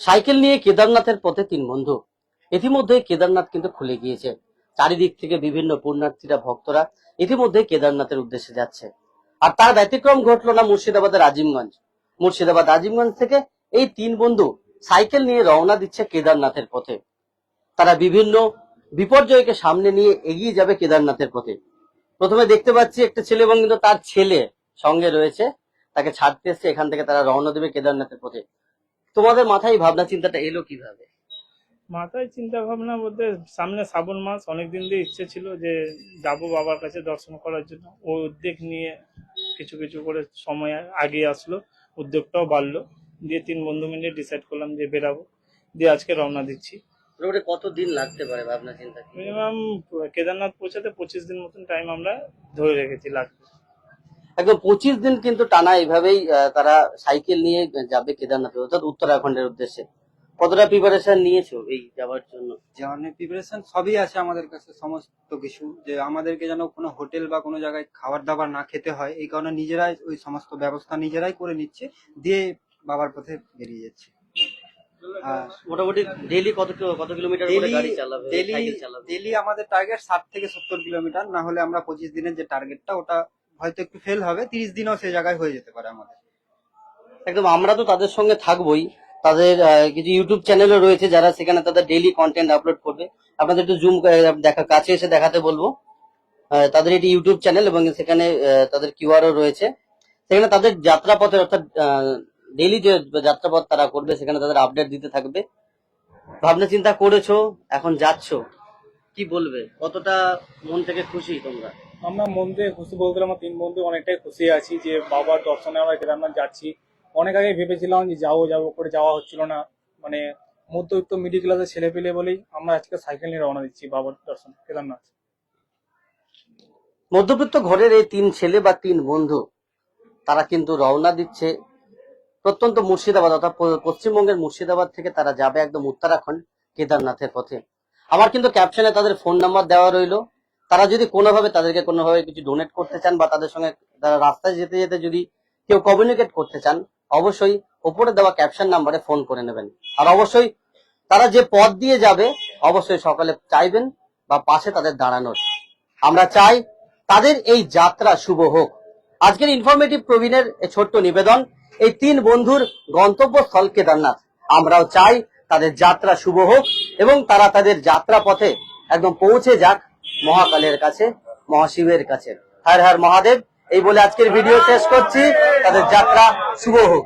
Cycle নিয়ে কেদারনাথের পথে তিন বন্ধু। ইতিমধ্যে কেদারনাথ কিন্তু খুলে গিয়েছে। চারিদিক থেকে বিভিন্ন পুণ্যার্থীরা ভক্তরা ইতিমধ্যে কেদারনাথের উদ্দেশ্যে যাচ্ছে। আর তার ব্যতিক্রম ঘটলো না মুর্শিদাবাদের আজিমগঞ্জ। মুর্শিদাবাদ আজিমগঞ্জ থেকে এই তিন বন্ধু সাইকেল নিয়ে রওনা দিচ্ছে কেদারনাথের পথে। তারা বিভিন্ন বিপর্যয়কে সামনে নিয়ে এগিয়ে যাবে কেদারনাথের পথে। প্রথমে দেখতে পাচ্ছি একটা ছেলে এবং কিন্তু তার ছেলে সঙ্গে রয়েছে, তাকে ছাড়তে এসছে। এখান থেকে তারা রওনা দেবে কেদারনাথের পথে। তোমাদের মাথায় ভাবনা চিন্তাটা এলো কিভাবে? মাথায় চিন্তা ভাবনা বলতে সামনে শ্রাবণ মাস, অনেকদিন দিয়ে ইচ্ছে ছিল যে যাব বাবার কাছে দর্শন করার জন্য। ও উদ্যোগ নিয়ে কিছু কিছু করে সময় আগে আসলো, উদ্যোগটাও বাড়লো, দিয়ে তিন বন্ধু মিলে ডিসাইড করলাম যে বেরাবো, দিয়ে আজকে রওনা দিচ্ছি। রোডে কত দিন লাগতে পারে ভাবনা চিন্তা কি? মিনিমাম কেদারনাথ পৌঁছাতে 25 দিন মতন টাইম আমরা ধরে রেখেছি লাগবে। একদম 25 দিন কিন্তু টানা এইভাবেই তারা সাইকেল নিয়ে যাবে কেদারনাথে, অর্থাৎ উত্তরাখণ্ডের উদ্দেশ্যে। কতটা প্রিপারেশন নিয়েছো এই যাওয়ার জন্য? যেমন প্রিপারেশন সবই আছে আমাদের কাছে, সমস্ত কিছু, যে আমাদেরকে যেন কোনো হোটেল বা কোনো জায়গায় খাবার দাবার না খেতে হয়, এই কারণে নিজেরাই ওই সমস্ত ব্যবস্থা নিজেরাই করে নিচ্ছে, দিয়ে বাবার পথে বেরিয়ে যাচ্ছে। আর মোটামুটি ডেইলি কত কিলোমিটার করে গাড়ি চালাবে, সাইকেল চালাবে? ডেলি আমাদের টার্গেট 60 থেকে 70 কিলোমিটার। না হলে আমরা 25 দিনের যে টার্গেটটা, ওটা হয়তো একটু ফেল হবে, 30 দিনও সেই জায়গায় হয়ে যেতে পারে আমাদের। একদম, আমরা তো তাদের সঙ্গে থাকবোই। তাদের কিছু ইউটিউব চ্যানেলও রয়েছে যারা সেখানে তাদের ডেইলি কন্টেন্ট আপলোড করবে। আপনাদের একটু জুম কাছে এসে দেখাতে বলবো। তাদের এটি ইউটিউব চ্যানেল এবং সেখানে তাদের কিউআরও রয়েছে। সেখানে তাদের যাত্রাপথের, অর্থাৎ ডেইলি যে যাত্রাপথ তারা করবে সেখানে তাদের আপডেট দিতে থাকবে। ভাবনা চিন্তা করেছো, এখন যাচ্ছ, কি বলবে? কতটা মন থেকে খুশি তোমরা? আমরা মন থেকে খুশি বলতে গেলে আমার তিন বন্ধু অনেকটাই খুশি আছি যে বাবার দর্শনে আমরা কেদারনাথ যাচ্ছি। অনেক আগে ভেবেছিলাম যে যাবো করে যাওয়া হচ্ছিল না, মানে মধ্যবিত্ত মিডিল ক্লাসের ছেলে পেলে বলেই আমরা আজকে সাইকেল নিয়ে রওনা দিচ্ছি বাবার দর্শন কেদারনাথ। মধ্যবিত্ত ঘরের এই তিন ছেলে বা তিন বন্ধু তারা কিন্তু রওনা দিচ্ছে প্রত্যন্ত মুর্শিদাবাদ, অর্থাৎ পশ্চিমবঙ্গের মুর্শিদাবাদ থেকে তারা যাবে একদম উত্তরাখণ্ড কেদারনাথের পথে। আমার কিন্তু ক্যাপশনে তাদের ফোন নাম্বার দেওয়া রইলো। তারা যদি তাদেরকে কোনোভাবে কিছু ডোনেট করতে চান বা তাদের সঙ্গে তারা রাস্তায় যেতে যেতে যদি কেউ কমিউনিকেট করতে চান, অবশ্যই ওপরে দেওয়া ক্যাপশন নাম্বারে ফোন করে নেবেন। আর অবশ্যই তারা যে পথ দিয়ে যাবে অবশ্যই সকালে চাইবেন বা পাশে তাদের দাঁড়ানোর। আমরা চাই তাদের এই যাত্রা শুভ হোক। আজকের ইনফরমেটিভ প্রবীণের এই ছোট্ট নিবেদন, এই তিন বন্ধুর গন্তব্যস্থল কেদারনাথ। আমরাও চাই তাদের যাত্রা শুভ হোক এবং তারা তাদের যাত্রা পথে একদম পৌঁছে যাক মহাকালের কাছে, মহাশিবের কাছে। হর হর মহাদেব এই বলে আজকের ভিডিও শেষ করছি। তাদের যাত্রা শুভ হোক।